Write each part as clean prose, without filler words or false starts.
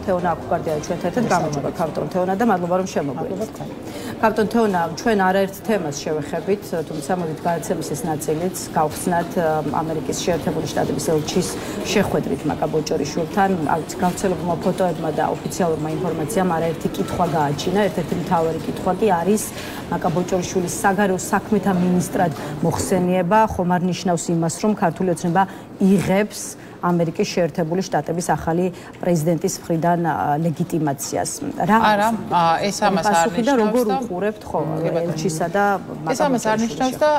თეონა აკუკარდია ჩვენთან ერთად გამარჯობა კაპიტან თეონა და მადლობა რომ შემოგვიყვანეთ. კაპიტან თეონა, ჩვენ არაერთ თემას შევეხებით, თუმცა მოდით გადაცემის ეს ნაწილიც გავხსნათ ამერიკის შეერთებული შტატების ელჩის შეხვედრით მაკა ბოჭორიშვილთან. გავრცელებულმა ფოტოებმა და ოფიციალურმა ინფორმაციამ არაერთი კითხვა გააჩინა. ერთ-ერთი მთავარი კითხვა კი არის მაკა ბოჭორიშვილის საგარეო საქმეთა მინისტრად მოხსენება, ხომ არ ნიშნავს იმას, რომ ქართული ოცნება იღებს ამერიკის შეერთებული შტატების ახალი პრეზიდენტის მხრიდან ლეგიტიმაციას. არა, ეს ამას არ ნიშნავს და როგორ უყურებთ ხო ელჩისა და ეს ამას არ ნიშნავს და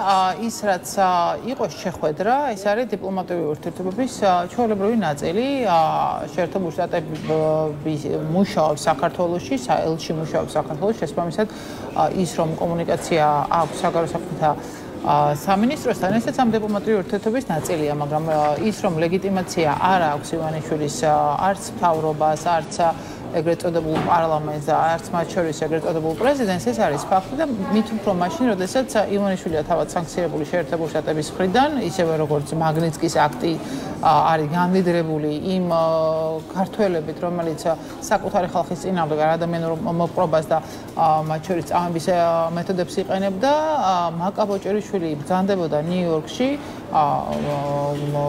ის რაც იყო შეხვედრა, ეს არის დიპლომატიური ურთიერთობების ჩვეულებრივი ნაწილი. შეერთებული შტატები მუშაობს საქართველოში, ელჩი მუშაობს საქართველოში, შესაბამისად ის რომ კომუნიკაცია აქვს საგარეო საქმეთა სამინისტროსთან, ესეც ამ დიპლომატიური ურთიერთობის ნაწილია, მაგრამ ის რომ ლეგიტიმაცია არ აქვს ივანიშვილის არც მთავრობას, არც ეგრეთ წოდებულ პარლამენტს და არც მათ შორის ეგრეთ წოდებულ პრეზიდენტს, ეს არის ფაქტი და მით უფრო მაშინ, როდესაც ივანიშვილია თავად სანქცირებული შეერთებული შტატების მხრიდან, ისევე როგორც მაგნიტსკის აქტი არის გამდიდრებული იმ ქართველებით, რომელიც საკუთარი ხალხის წინააღმდეგ ადამიანურ მოპყრობას და მათ შორის წამების მეთოდებს იყენებდა, მაკა ბოჭორიშვილი ბრძანდებოდა ნიუ-იორკში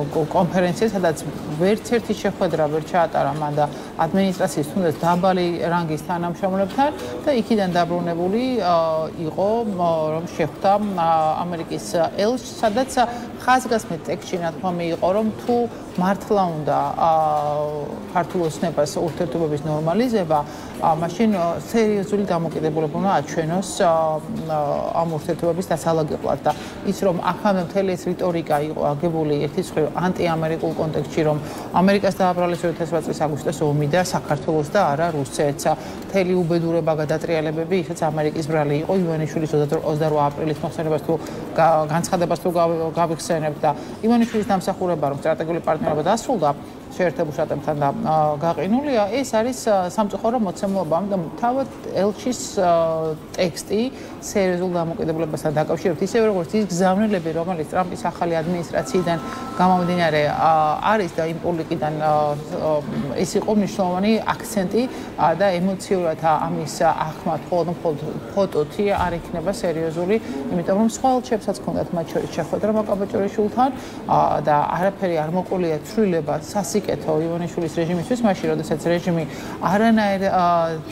კონფერენციას, სადაც ვერც ერთი შეხვედრა ვერ ჩაატარა მან და ადმინისტრაციის თუნდაც დაბალი რანგის თანამშრომლებთან და იქიდან დაბრუნებული იყო რომ შეხვდა ამერიკის ელჩს, სადაც ხაზგასმით ტექსტში ნათქვამი იყო რომ თუ მართლა უნდა ქართულ ოცნებას ურთიერთობების ნორმალიზება, მაშინ სერიოზული დამოკიდებულება უნდა აჩვენოს ამ ურთიერთობების დასალაგებლად და ის რომ აქამდე მთელი ეს რიტორიკა იყო აგებული ერთის მხრივ ანტიამერიკულ კონტექსტში, რომ ამერიკას დააბრალეს 2008 წლის აგვისტოს ომი და საქართველოს და არა რუსეთს, მთელი უბედურება გადატრიალებები, ისაც ამერიკის ბრალი იყო ივანიშვილის 28 აპრილის მოხსენებას თუ განცხადებას თუ გავიხსენებთ და ივანიშვილის დამსახურება რომ სტრატეგიული პარტნიორობა დასრულდა შეერთებულ შტატებთან და გაყინულია, ეს არის სამწუხარო მოცემულობა და თავად ელჩის ტექსტი სერიოზულ დამოკიდებულებასთან დაკავშირებით, ისევე როგორც ის გზავნილები, რომელიც ტრამპის ახალი ადმინისტრაციიდან გამომდინარე არის და იმ პოლიტიკიდან ეს იყო მნიშვნელოვანი აქცენტი და ემოციურად ამის ახმა მხოლოდ ფოტოთი არ იქნება სერიოზული, იმიტომ რომ სხვა ელჩებსაც ჰქონდათ მათ შორის შეხვედრა მაკა ბოჭორიშვილთან და არაფერი არ მოყოლია ცვლილება სასიკეთო ივანიშვილის რეჟიმისთვის, მაშინ როდესაც რეჟიმი არანაირ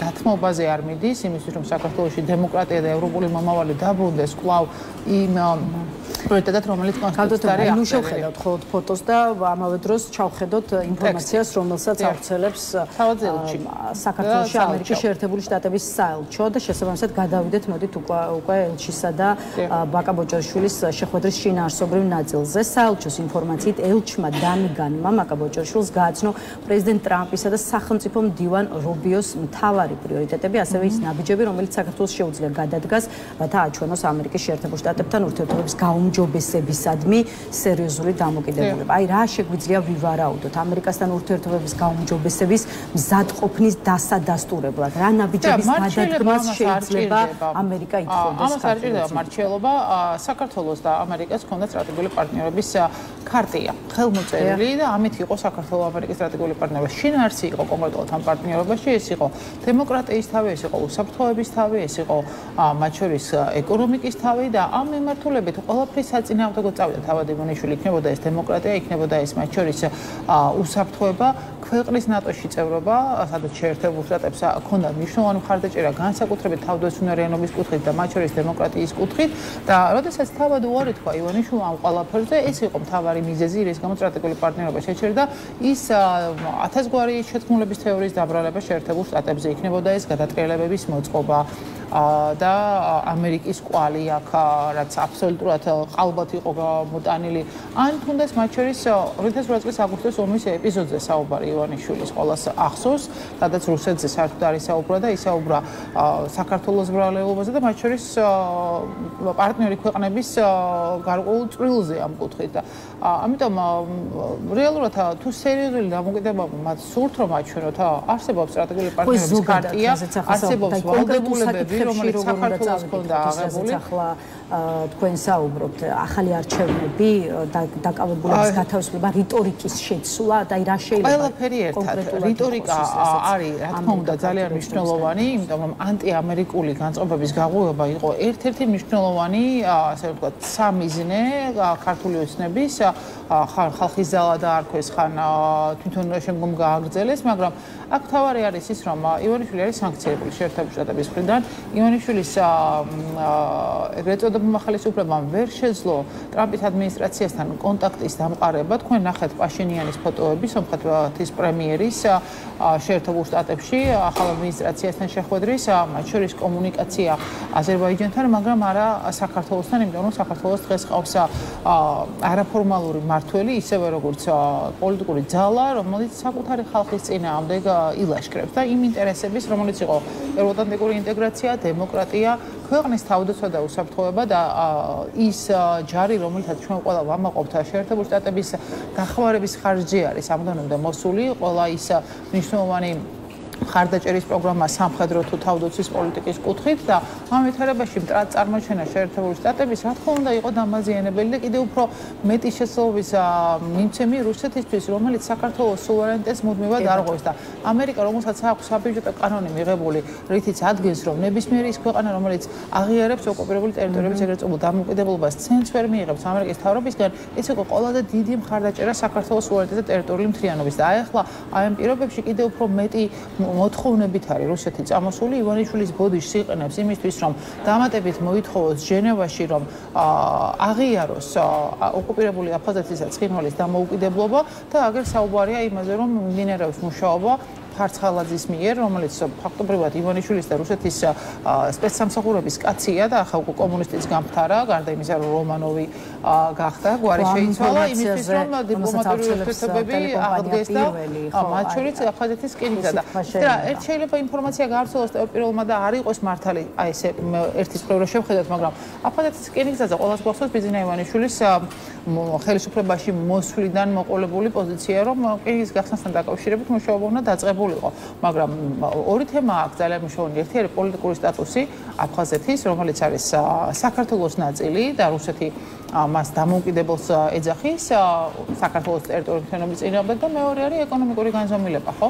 დათმობაზე არ მიდის, იმისთვის რომ საქართველოში დემოკრატია და ევროპული მომავალი დაბრუნდეს კვლავ იმ პროექტად, რომელიც კონსტიტუციაზე ნუ შევხედოთ ხოლმე ფოტოს და ამავე დროს ჩავხედოთ ინფორმაციას, რომელსაც ავრცელებს საქართველოში ამერიკის შეერთებული შტატების საელჩო და შესაბამისად გადავიდეთ მოდით უკვე ელჩისა და მაკა ბოჭორიშვილის შეხვედრის შინაარსობრივ ნაწილზე. საელჩოს ინფორმაციით ელჩმა დამიგანმა მაკა ბოჭორიშვილს გააცნო პრეზიდენტ ტრამპისა და სახელმწიფო მდივან რუბიოს მთავარი პრიორიტეტები, ასევე ის ნაბიჯები, რომელიც საქართველოს შეუძლია გადადგას, რათა აჩვენოს ამერიკის შეერთებულ შტატებთან ურთიერთობების გაუმჯობესებისადმი სერიოზული დამოკიდებულება. აი რა შეგვიძლია ვივარაუდოთ ამერიკასთან ურთიერთობების გაუმჯობესების მზადყოფნის დასადასტურებლად? რა ნაბიჯების გადადგმას შეიძლება ამერიკა ითხოვდეს? ამას არ ჭირდება მართლობა, საქართველოს და ამერიკას ჰქონდა სტრატეგიული პარტნიორობის ქარტია, ხელმოწერილი და ამით იყო საქართველო-ამერიკის სტრატეგიული პარტნიორობა. შინაარსი იყო კონკრეტულად ამ პარტნიორობაში, ეს იყო დემოკრატიის თავი, ეს იყო უსაფრთხოების თავი, ეს იყო მათ შორის ეკონომიკის თავი და ამ მიმართულებით ყველაფრის საწინააღმდეგო წავიდა თავად ივანიშვილი, იქნებოდა ეს დემოკრატია, იქნებოდა ეს მათ შორის უსაფრთხოება, ქვეყნის ნატოში წევრობა, სადაც შეერთებულ შტატებს ჰქონდა მნიშვნელოვანი მხარდაჭერა განსაკუთრებით თავდაცვიანობის კუთხით და მათ შორის დემოკრატიის კუთხით და როდესაც თავად უარი თქვა ივანიშვილმა ამ ყველაფერზე, ეს იყო მთავარი მიზეზი, რის გამო სტრატეგიული პარტნიორობა შეჩერდა, ის 1000 გვარი შეთქმულების თეორიის დაბრალება შეერთებულ შტატებზე იქნებოდა ეს გადატრიალებების მოწყობა და ამერიკის კვალი აქ რაც აბსოლუტურად ყალბად იყო მოტანილი ან თუნდაც მათ შორის 2008 წლის აგვისტოს ომის ეპიზოდზე საუბარი ივანიშვილის ყოველას ახსოვს, სადაც რუსეთზე საერთოდ არ ისაუბრა და ისაუბრა საქართველოს ბრალეულობაზე და მათ შორის პარტნიორი ქვეყნების გარკვეულ წვლილზე ამ კუთხით და ამიტომ რეალურად თუ სერიოზული დამოკიდებულება მათ სურთ რომ აჩვენოთ, არსებობს სტრატეგიული პარტნიორობის ქარტია, არსებობს ვალდებულებები რომელიც საქართველოს ჰქონდა აღებული. ახლა თქვენ საუბრობთ, ახალი არჩევნები, დაკავებულების გათავისუფლება, რიტორიკის შეცვლა და რა შეიძლება ყველაფერი ერთად. რიტორიკა არის, რა თქმა უნდა, ძალიან მნიშვნელოვანი, იმიტომ რომ ანტიამერიკული განწყობების გაღვივება იყო ერთ-ერთი მნიშვნელოვანი, ასე ვთქვათ, სამიზნე ქართული ოცნების, ხან ხალხის ძალა დაარქვეს, ხან თვითონ შემდგომ გააგრძელეს, მაგრამ აქ თავარი არის ის, რომ ივანიშვილი არის სანქციებული შეერთებული შტატების მხრიდან. ივანიშვილის ეგრეთ წოდებულმა ხელისუფლებამ ვერ შეძლო ტრამპის ადმინისტრაციასთან კონტაქტის დამყარება. თქვენ ნახეთ პაშინიანის ფოტოები, სომხეთის პრემიერის შეერთებულ შტატებში ახალ ადმინისტრაციასთან შეხვედრის, მათ შორის კომუნიკაცია აზერბაიჯანთან, მაგრამ არა საქართველოსთან, იმიტომ რომ საქართველოს დღეს ყავს არაფორმალური მმართველი, ისევე როგორც პოლიტიკური ძალა, რომელიც საკუთარი ხალხის წინააღმდეგ ილაშქრებს და იმ ინტერესების, რომელიც იყო ევროატლანტიკური ინტეგრაცია, დემოკრატია, ქვეყნის თავდაცვა და უსაფრთხოება და ის ჯარი, რომელსაც ჩვენ ყველა ვამაყობთ შეერთებული შტატების დახმარების ხარჯზე არის ამდენამდე მოსული, ყველა ის მნიშვნელოვანი ხარდაჭერის პროგრამა სამხედრო თუ თავდაცვის პოლიტიკის კუთხით და ამ ვითარებაში მტრად წარმოჩენა შეერთებული შტატების რა თქმა უნდა იყო დამაზიანებელი და კიდევ უფრო მეტი შესაძლებლობის მიმცემი რუსეთისთვის, რომელიც საქართველოს სუვერენიტეტს მუდმივად არღვევს და ამერიკა, რომელსაც აქვს საბიუჯეტო კანონი მიღებული, რითიც ადგენს, რომ ნებისმიერი ის ქვეყანა, რომელიც აღიარებს ოკუპირებული ტერიტორიების ეგრეთ წოდებული დამოუკიდებლობას, ცენს ვერ მიიღებს ამერიკის მთავრობისგან, ეს იყო ყველაზე დიდი მხარდაჭერა საქართველოს სუვერენიტეტის და ტერიტორიული მთლიანობის და აი ახლა აი ამ პირობებში კიდევ უფრო მეტი მოთხოვნებით არის რუსეთი წამოსული ივანიშვილის ბოდიშს იყენებს იმისთვის, რომ დამატებით მოითხოვოს ჟენევაში, რომ აღიაროს ოკუპირებული აფხაზეთის და ცხინვალის დამოუკიდებლობა და აგერ საუბარია იმაზე, რომ მიმდინარეობს მუშაობა ფარცხალაძის მიერ, რომელიც ფაქტობრივად ივანიშვილის და რუსეთის სპეცსამსახურების კაცია და ახლა უკვე კომუნისტიც გამხდარა, გარდა იმისა, რომ რომანოვი გახდა, გვარი შეიცვალა იმისთვის, რომ დიპლომატიური ურთიერთობები აღდგეს და მათ შორის აფხაზეთის რკინიგზა და ერთ შეიძლება ინფორმაცია გაავრცელოს და პირველმა და არ იყოს მართალი, აი ესე ერთის მხრივ რო შევხედოთ, მაგრამ აფხაზეთის რკინიგზაზე ყოველას გვახსოვს ბიძინა ივანიშვილის ხელისუფლებაში მოსვლიდან მოყოლებული პოზიცია, რომ რკინიგზის გახსნასთან დაკავშირებით მუშაობა უნდა დაწყებულიყო, მაგრამ ორი თემა აქვს ძალიან მნიშვნელოვანი. ერთი არის პოლიტიკური სტატუსი აფხაზეთის, რომელიც არის საქართველოს ნაწილი და რუსეთი მას დამოუკიდებელს ეძახის საქართველოს ტერიტორიული მთლიანობის წინააღმდეგ და მეორე არის ეკონომიკური განზომილება, ხო?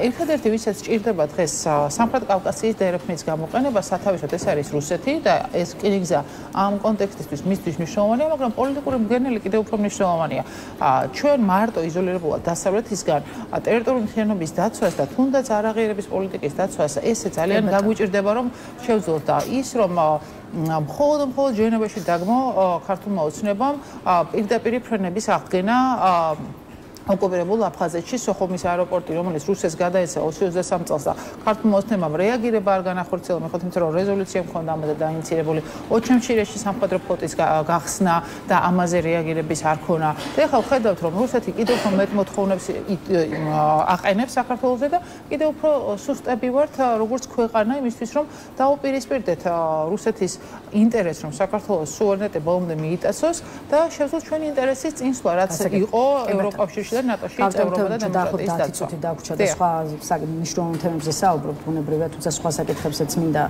ერთადერთი ვისაც სჭირდება დღეს სამხრეთ კავკასიის დერეფნის გამოყენება, სათავეში ეს არის რუსეთი და ეს რკინიგზა ამ კონტექსტისთვის მისთვის მნიშვნელოვანია, მაგრამ პოლიტიკური მგენელი კიდევ უფრო მნიშვნელოვანია. ჩვენ მარტო იზოლირებულად დასავლეთისგან ტერიტორიული მთლიანობის დაცვას და თუნდაც არაღიარების პოლიტიკის დაცვას ესე ძალიან გაგვიჭირდება, რომ შევძლოთ და ის რომ მხოლოდ ჟენევაში დაგმო ქართულმა ოცნებამ პირდაპირ ფრენების აღდგენა ოკუპირებულ აფხაზეთში სოხუმის აეროპორტი, რომელიც რუსეთს გადაეცა 2023 წელს და ქართულმა ოცნებამ რეაგირება არ განახორციელა, მიხედვით იმისა, რომ რეზოლუცია მქონდა ამაზე დაინიცირებული, ოჩემშირეში სამხედრო ფლოტის გახსნა და ამაზე რეაგირების არ ქონა. და ახლა ვხედავთ, რომ რუსეთი კიდევ უფრო მეტ მოთხოვნებს აყენებს საქართველოზე და კიდევ უფრო სუსტები ვართ, როგორც ქვეყანა იმისთვის, რომ დაუპირისპირდეთ რუსეთის ინტერესს, რომ საქართველოს სუვერენიტეტი ბოლომდე მიიტაცოს და შევძლოთ ჩვენი ინტერესის წინსვლა, რაც იყო ევროკავშირში და ნატოში წევრობა და დემოკრატიის დაცვა. დაგვრჩა და სხვა მნიშვნელოვან თემებზე საუბრობთ, ბუნებრივია, თუმცა სხვა საკითხებსაც მინდა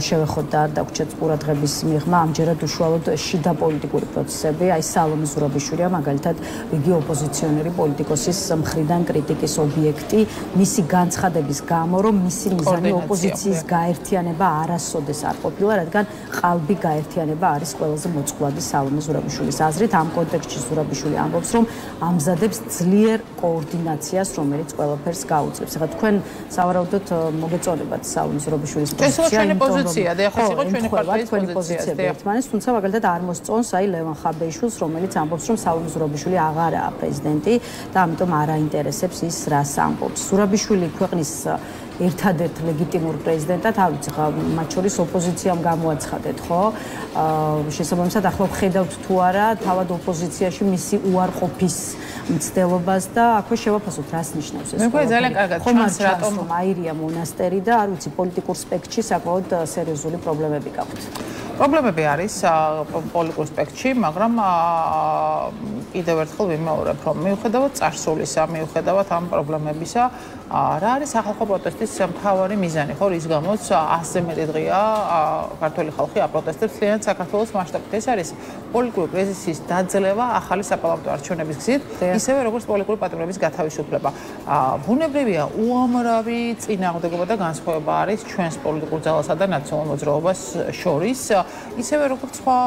შევეხოთ და არ დაგვრჩათ ყურადღების მიღმა. ამჯერად უშუალოდ შიდა პოლიტიკური პროცესები, აი სალომე ზურაბიშვილია მაგალითად იგი ოპოზიციონერი პოლიტიკოსის მხრიდან კრიტიკის ობიექტი, მისი განცხადების გამო, რომ მისი მიზანი ოპოზიციის გაერთიანება არასოდეს არ ყოფილა, რადგან ყალბი გაერთიანება არის ყველაზე მოწყვლადი სალომე ზურაბიშვილის აზრით. ამ კონტექსტში ზურაბიშვილი ამბობს, რომ ამზადებს ძლიერ კოორდინაციას, რომელიც ყველაფერს გაუძლებს. ახლა თქვენ სავარაუდოდ მოგეწონებათ სალომე ზურაბიშვილის პოზიცია, ჩვენი პოზიცია და ახლა იყო ჩვენი პარტიის პოზიცია ერთმანეთს, თუმცა მაგალითად არ მოსწონს აი ლევან ხაბეიშვილს, რომელიც ამბობს, რომ სალომე ზურაბიშვილი აღარაა პრეზიდენტი და ამიტომ არ აინტერესებს ის რას ამბობს. ზურაბიშვილი ქვეყნის ერთადერთ ლეგიტიმურ პრეზიდენტად, არ ვიცი, მათ შორის ოპოზიციამ გამოაცხადეთ, ხო? შესაბამისად, ახლა ვხედავთ თუ არა თავად ოპოზიციაში მისი უარყოფის მცდელობას და აქვე შევაფასოთ, რას ნიშნავს ეს. მე მგონი ძალიან კარგად ჩანს, რატომ აირია მონასტერი და არ ვიცი, პოლიტიკურ სპექტრში საკმაოდ სერიოზული პრობლემები გაქვთ. პრობლემები არის პოლიტიკურ სპექტრში, მაგრამ კიდევ ერთხელ ვიმეორებ, რომ მიუხედავად წარსულისა, მიუხედავად ამ პრობლემებისა, რა არის სახალხო პროტესტის მთავარი მიზანი, ხო, რის გამოც 100-ზე მეტი დღეა ქართული ხალხი აპროტესტებს მთლიან საქართველოს მასშტაბით. ეს არის პოლიტიკური კრიზისის დაძლევა ახალი საპარლამენტო არჩევნების გზით, ისევე როგორც პოლიტიკური პატრონების გათავისუფლება. ბუნებრივია, უამრავი წინააღმდეგობა და განსხვავება არის ჩვენს პოლიტიკურ ძალასა და ნაციონალურ მოძრაობას შორის, ისევე როგორც სხვა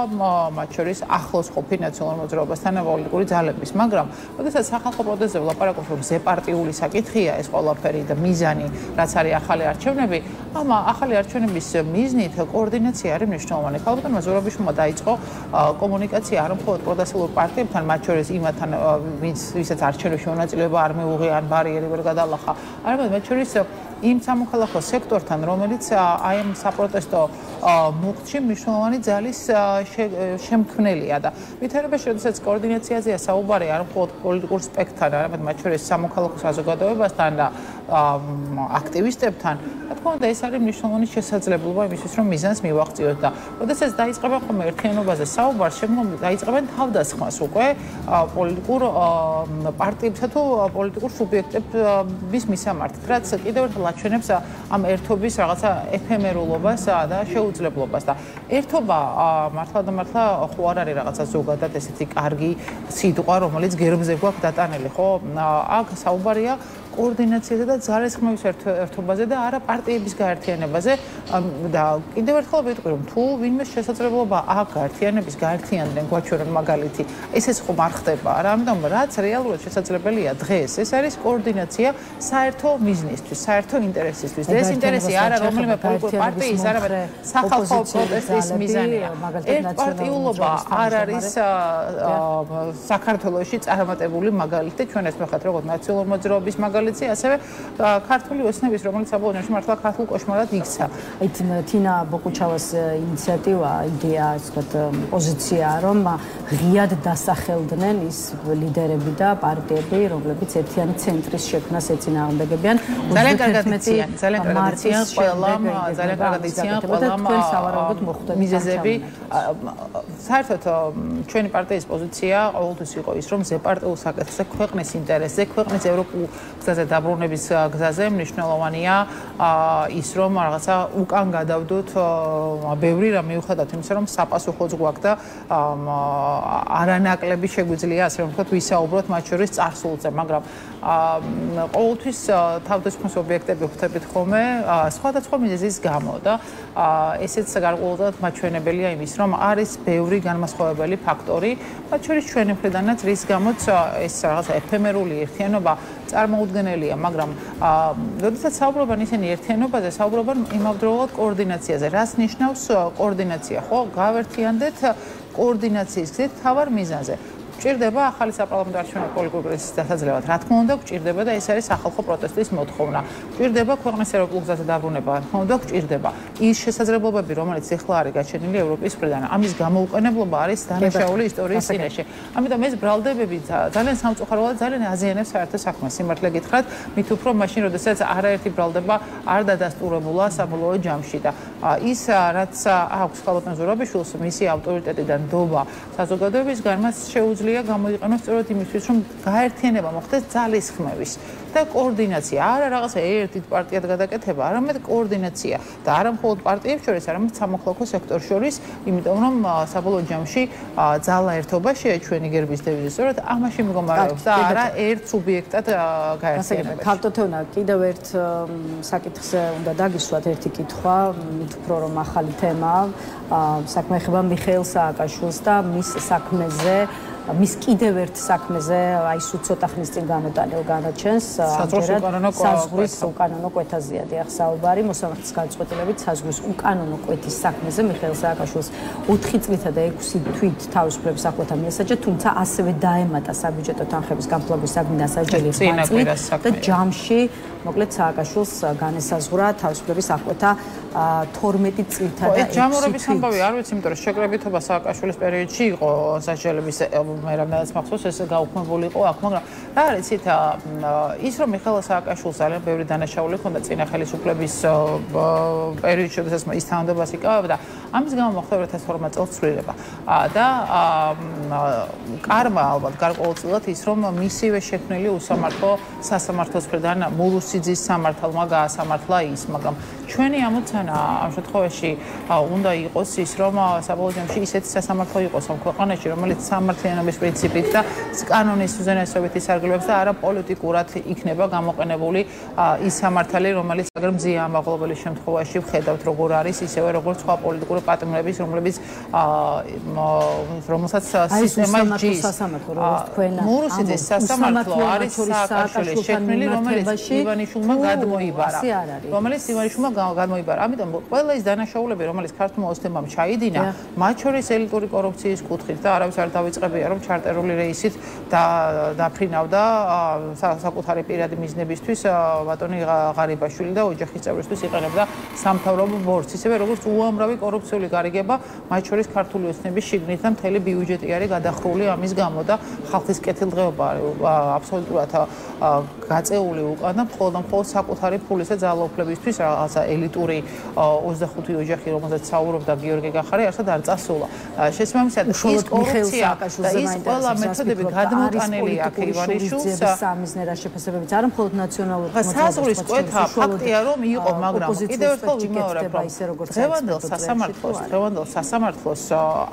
მათ შორის ახლოს ყოფი ნაციონალურ მოძრაობასთან პოლიტიკური ძალების, მაგრამ როდესაც სახალხო პროტესტზე ვლაპარაკობთ, რომ ზეპარტიული საკითხია ეს ყველაფერი და მიზანი, რაც არის ახალი არჩევნები, ამ ახალი არჩევნების მიზნით კოორდინაცია არის მნიშვნელოვანი. ქალბატონმა ზურაბიშვილმა დაიწყო კომუნიკაცია არა მხოლოდ პროტესტულ პარტიებთან, მათ შორის იმათთან, ვისაც არჩევნებში მონაწილეობა არ მიუღია ან ბარიერი ვერ გადალახა, არამედ მათ შორის იმ სამოქალაქო სექტორთან, რომელიც აი ამ საპროტესტო მუხტში მნიშვნელოვანი ძალის შემქმნელია და ვითარებაში, როდესაც კოორდინაციაზეა საუბარი არ მხოლოდ პოლიტიკურ სპექტრთან, არამედ მათ შორის სამოქალაქო საზოგადოებასთან და აქტივისტებთან, რა თქმა უნდა, ეს არის მნიშვნელოვანი შესაძლებლობა იმისთვის, რომ მიზანს მივაღწიოთ და როდესაც დაიწყება ხოლმე ერთიანობაზე საუბარი, შემდგომ დაიწყებენ თავდასხმას უკვე პოლიტიკურ პარტიებსა თუ პოლიტიკურ სუბიექტების მისამართით, რაც კიდევ ერთხელ აჩვენებს ამ ერთობის რაღაცა ეფემერულობას და შეუძლებლობას და ერთობა მართლა და მართლა ხო არ არის რაღაცა ზოგადად ესეთი კარგი სიტყვა, რომელიც გერბზე გვაქვს დატანილი, ხო? აქ საუბარია კოორდინაციაზე და ძალისხმევის ერთობაზე და არა პარტიების გაერთიანებაზე და კიდევ ერთხელ ვიტყვი, რომ თუ ვინმე შესაძლებლობა აქვს გაერთიანების, გაერთიანდნენ გვაჩვენონ მაგალითი, ესეც ხომ არ ხდება რა, ამიტომ რაც რეალურად შესაძლებელია დღეს, ეს არის კოორდინაცია საერთო მიზნისთვის, საერთო ინტერესისთვის. და ეს ინტერესი არა რომელიმე პოლიტიკური პარტიის, არამედ სახალხო პროტესტის მიზანია. ერთპარტიულობა არ არის საქართველოში წარმატებული მაგალითი, ჩვენ ეს მეხეთ როგორც ნაციონალური მოძრაობის მაგალითი, ასევე ქართული ოცნების, რომელიც საბოლოოში მართლა ქართულ კოშმარად იქცა. აი თინა ბოკუჩავას ინიციატივა, იდეა, ასე ვთქვათ, პოზიცია, რომ ღიად დასახელდნენ ის ლიდერები და პარტიები, რომლებიც ერთიანი ცენტრის შექმნას ეწინააღმდეგებიან. ძალიან კარგად იციან, ძალიან კარგად იციან ყველამ, ძალიან კარგად იციან ყველამ მიზეზები. საერთოდ ჩვენი პარტიის პოზიცია ყოველთვის იყო ის, რომ ზეპარტიულ საკითხზე ქვეყნის ინტერესზე, ქვეყნის ევროპულ გზაზე დაბრუნების გზაზე მნიშვნელოვანია ის, რომ რაღაცა უკან გადავდოთ ბევრი რამ მიუხედავად იმისა, რომ საპასუხოც გვაქვს და არანაკლები შეგვიძლია, ასე რომ ვთქვათ, ვისაუბროთ მათ შორის წარსულზე, მაგრამ ყოველთვის თავდასხმის ობიექტები ხვდებით ხოლმე სხვადასხვა მიზეზის გამო და ესეც გარკვეულად მაჩვენებელია იმის, რომ არის ბევრი განმასხვავებელი ფაქტორი, მათ შორის ჩვენი მხრიდანაც, რის გამოც ეს რაღაცა ეფემერული ერთიანობა წარმოუდგენელია, მაგრამ როდესაც საუბრობენ ისინი ერთიანობაზე, საუბრობენ იმავდროულად კოორდინაციაზე. რას ნიშნავს კოორდინაცია? ხო, გავერთიანდეთ კოორდინაციის გზით თავარ მიზანზე. გვჭირდება ახალი საპარლამენტო არჩევნების პოლიტიკური კრიზისის დასაძლევად. რა თქმა უნდა, გვჭირდება და ეს არის სახალხო პროტესტის მოთხოვნა. გვჭირდება ქვეყნის ევროპულ გზაზე დაბრუნება. რა თქმა უნდა, გვჭირდება ის შესაძლებლობები, რომელიც ახლა არის გაჩენილი ევროპის მხრიდან. ამის გამოუყენებლობა არის დანაშაული ისტორიის წინაშე. ამიტომ ეს ბრალდებები ძალიან სამწუხაროა, ძალიან აზიანებს საერთო საქმეს. სიმართლე გითხრათ, მით უფრო მაშინ, როდესაც არაერთი ბრალდება არ დადასტურებულა საბოლოო ჯამში და ის რაც აქვს ქალბატონ ზურაბიშვილს მისი ავტორიტეტიდან დობა საზოგადოებისგან მას შეუძლია გამოიყენოს სწორედ იმისთვის, რომ გაერთიანება მოხდეს ძალისხმევის და კოორდინაცია. არა რაღაცა ერთ პარტიად გადაკეთება, არამედ კოორდინაცია და არა მხოლოდ პარტიებს შორის, არამედ სამოქალაქო სექტორს შორის, იმიტომ რომ საბოლოო ჯამში ძალა ერთობაშია ჩვენი გერბის დევიზი, სწორედ ამაში მდგომარეობს და არა ერთ სუბიექტად გაერთიანებაში. ქალბატონა, კიდევ ერთ საკითხზე უნდა დაგისვათ ერთი კითხვა, მით უფრო რომ ახალი თემაა, საქმე ეხება მიხეილ სააკაშვილს და მის საქმეზე მის კიდევ ერთ საქმეზე, აი სულ ცოტა ხნის წინ გამოტანილ განაჩენს, საზღვრის უკანონო კვეთაზეა დიახ საუბარი, მოსამართის გადაწყვეტილებით საზღვრის უკანონო კვეთის საქმეზე მიხეილ სააკაშვილს 4 წლითა და 6 თვით თავისუფლების აღკვეთა მიესაჯა, თუმცა ასევე დაემატა საბიუჯეტო თანხების გამფლობის საგნი დასაჯელი 5 წლით და ჯამში მოკლედ სააკაშვილს განესაზღვრა თავისუფლების აღკვეთა 12 წლითა და 6 თვით. ჯამურობის ამბავი არ ვიცი, იმიტომ რომ შეკრებითობა სააკაშვილის პერიოდში იყო სასჯელების მე რამდენადაც მახსოვს ეს გაუქმებული იყო აქ, მაგრამ რა არის იცით ის რომ მიხეილ სააკაშვილს ძალიან ბევრი დანაშაული ჰქონდა წინა ხელისუფლების პერიოდში, როდესაც ის თანამდებობას იკავებდა, ამის გამო მოხდა 2012 წელს ცვლილება და კარმა ალბათ გარკვეულწილად ის რომ მისივე შექმნილი უსამართლო სასამართლოს მხრიდან მურუსიძის სამართალმა გაასამართლა ის, მაგრამ ჩვენი ამოცანა ამ შემთხვევაში უნდა იყოს ის რომ საბოლოო ჯამში ისეთი სასამართლო იყოს ამ ქვეყანაში, რომელიც სამართლიანობის პრინციპით და კანონის უზენაესობითი სარგებლობს და არა პოლიტიკურად იქნება გამოყენებული ის სამართალი, რომელიც აგერ მზია ამაღლობელის შემთხვევაში ვხედავთ როგორ არის, ისევე როგორც სხვა პოლიტიკური პატიმრების, რომელსაც სისტემა ჯის. მურუსიძის სასამართლო არის სააკაშვილის შექმნილი, რომელიც ივანიშვილმა გადმოიბარა. ამიტომ ყველა ის დანაშაულები, რომელიც ქართულმა ოცნებამ ჩაიდინა, მათ შორის ელიტური კორუფციის კუთხით და არავის არ დავიწყებია, რომ ჩარტერული რეისით დაფრინავდა საკუთარი პირადი მიზნებისთვის ბატონი ღარიბაშვილი და ოჯახის წევრისთვის იყენებდა სამთავრობო ბორცს, ისევე როგორც უამრავი კორუფციული გარიგება, მათ შორის ქართული ოცნების შიგნით და მთელი ბიუჯეტი არის გადახრული ამის გამო და ხალხის კეთილდღეობა აბსოლუტურად გაწეული უკან და მხოლოდ საკუთარი ფულის და ძალაუფლებისთვის რაღაცა ელიტური 25 ოჯახი, რომელზეც საუბრობდა გიორგი გახარი, არსად არ წასულა. შესაბამისად, ის კორუფცია და ის ყველა მეთოდები გადმოტანილი აქ ივანიშვილს სამიზნე და შეფასებებიც არა მხოლოდ ნაციონალური საზღვრის კვეთა ფაქტია რომ იყო, მაგრამ კიდევ ერთხელ ვიმეორებ, რომ დღევანდელ სასამართლოს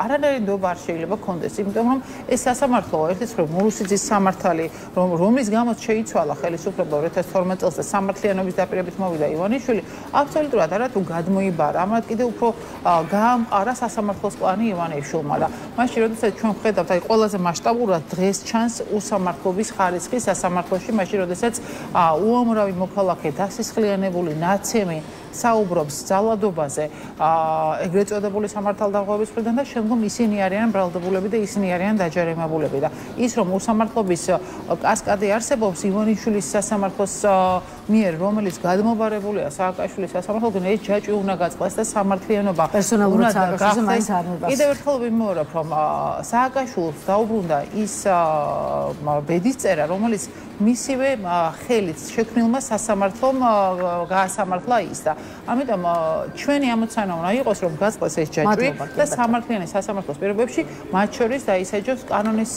არანაირი ნდობა არ შეიძლება ქონდეს, იმიტომ რომ ეს სასამართლო ერთის მხრივ მურუსიძის სამართალი, რომლის გამოც შეიცვალა ხელისუფლება 2012 წელს და სამართლიანობის დაპირებით მოვიდა ივანიშვილი, აბსოლუტურად არათუ გადმოიბარა, ამათ კიდევ უფრო გაამყარა სასამართლოს პლანი ივანიშვილმა და მაშინ როდესაც ჩვენ ვხედავთ, აი ყველაზე მასშტაბურად დღეს ჩანს უსამართლობის ხარისხი სასამართლოში, მაშინ როდესაც უამრავი მოქალაქე დასისხლიანებული ნაცემი საუბრობს ძალადობაზე ეგრეთ წოდებული სამართალდაღოების მხრიდან და შემდგომ ისინი არიან ბრალდებულები და ისინი არიან დაჯარიმებულები და ის რომ უსამართლობის კასკადი არსებობს ივანიშვილის სასამართლოს მიერ, რომელიც გადმობარებულია სააკაშვილის სასამართლოდან, ეს ჯაჭვი უნდა გაწყდეს და სამართლიანობა პერსონალურად სააკაშვილზე მაინც არ მიბას. კიდევ ერთხელ ვიმეორებ, რომ სააკაშვილს დაუბრუნდა ის ბედისწერა, რომელიც მისივე ხელით შექმნილმა სასამართლომ გაასამართლა ის და ამიტომ ჩვენი ამოცანა უნდა იყოს, რომ გაწყდეს ეს ჯაჭვი და სამართლიანი სასამართლოს პირობებში, მათ შორის დაისაჯოს კანონის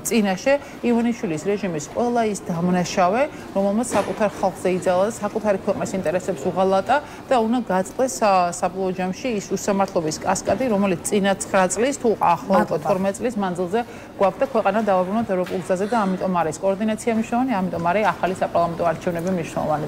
წინაშე ივანიშვილის რეჟიმის ყველა ის დამნაშავე, რომელმაც საკუთარ ხალხზე იძალა და საკუთარი ქვეყნის ინტერესებს უღალატა და უნდა გაწყდეს საბოლოო ჯამში ის უსამართლობის კასკადი, რომელიც წინა 9 წლის თუ ახლა 12 წლის მანძილზე გვაქვს და ქვეყანა დავაბრუნოთ ევროპულ გზაზე და ამიტომ არის კოორდინაცია მნიშვნელოვანი, ამიტომ არის ახალი საპარლამენტო არჩევნები მნიშვნელოვანი.